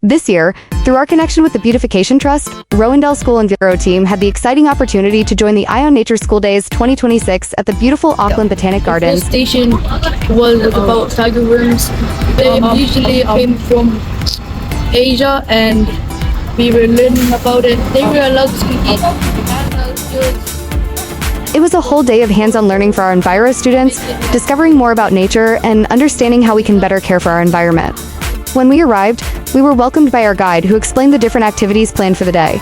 This year, through our connection with the Beautification Trust, Rowandale School Enviro Team had the exciting opportunity to join the Eye on Nature School Days 2026 at the beautiful Auckland Botanic Gardens. The station was about tiger worms. They usually came from Asia, and we were learning about it. They were allowed to eat animals. It was a whole day of hands-on learning for our Enviro students, discovering more about nature and understanding how we can better care for our environment. When we arrived, we were welcomed by our guide who explained the different activities planned for the day.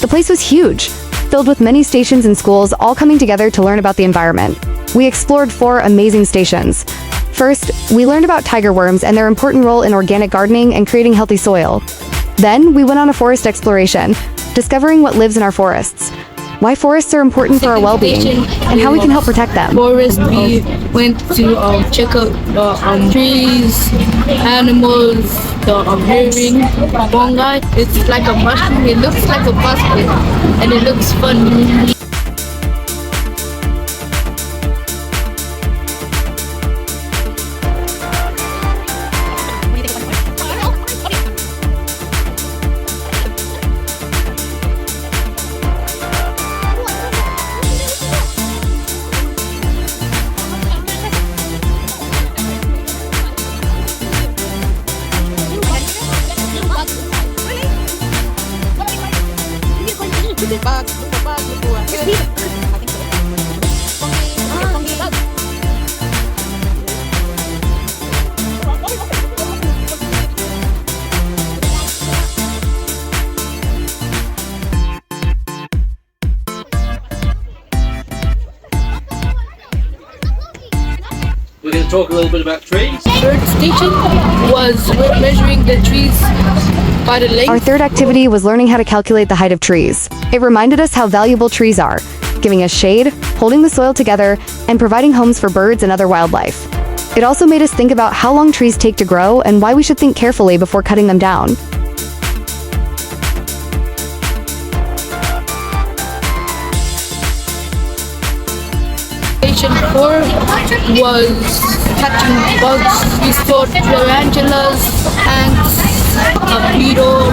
The place was huge, filled with many stations and schools all coming together to learn about the environment. We explored 4 amazing stations. First, we learned about tiger worms and their important role in organic gardening and creating healthy soil. Then, we went on a forest exploration, discovering what lives in our forests, why forests are important for our well-being, and how we can help protect them. Forest, we went to check out the trees, animals, the hearing, fungi. It's like a mushroom. It looks like a basket, and it looks fun. We're going to talk a little bit about trees. Third station was measuring the trees by the length. Our third activity was learning how to calculate the height of trees. It reminded us how valuable trees are, giving us shade, holding the soil together, and providing homes for birds and other wildlife. It also made us think about how long trees take to grow and why we should think carefully before cutting them down. Station 4 was catching bugs. We saw tarantulas, ants, a beetle.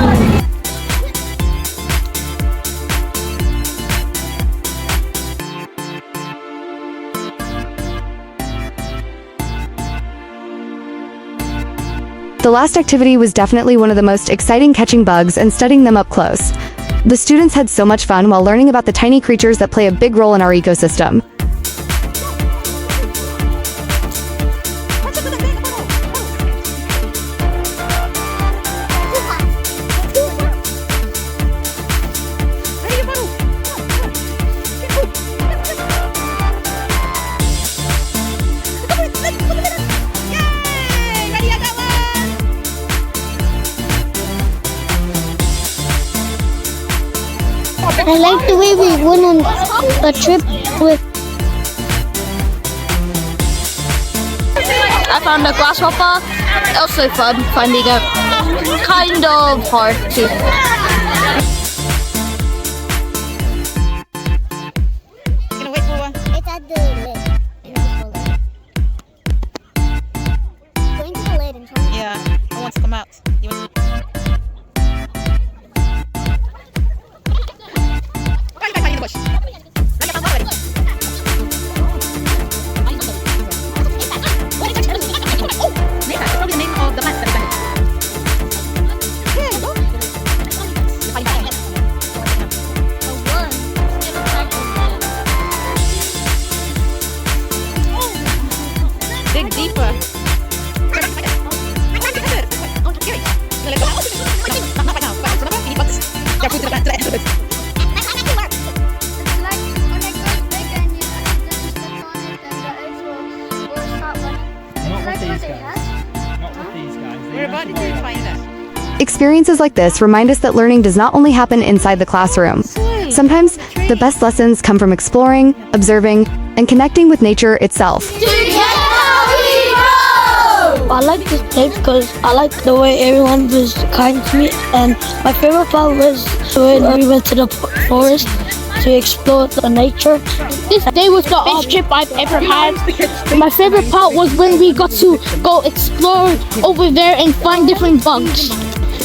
The last activity was definitely one of the most exciting, catching bugs and studying them up close. The students had so much fun while learning about the tiny creatures that play a big role in our ecosystem. I like the way we went on a trip with. I found a grasshopper. It was so fun finding it. Kind of hard too. It's at the lid. Going to the lid and trying to. Yeah, I want to come out. You want to... Dig deeper. We're about to find it. Experiences like this remind us that learning does not only happen inside the classroom. Sometimes, the best lessons come from exploring, observing, and connecting with nature itself. I like this place because I like the way everyone was kind to me, and my favorite part was when we went to the forest to explore the nature. This day was the best trip I've ever had. My favorite part was when we got to go explore over there and find different bugs.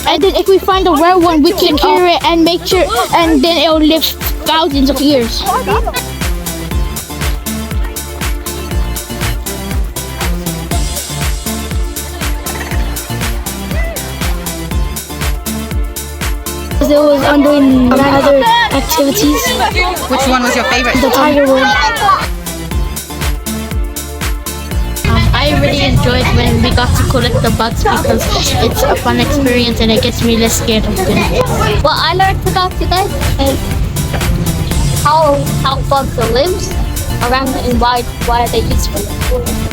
And then if we find a rare one, we can cure it and make sure, and then it'll live thousands of years. There was doing other activities. Which one was your favorite? The tiger one. I really enjoyed when we got to collect the bugs because it's a fun experience and it gets me less scared of them. What I learned about today is how bugs live around and why are they useful.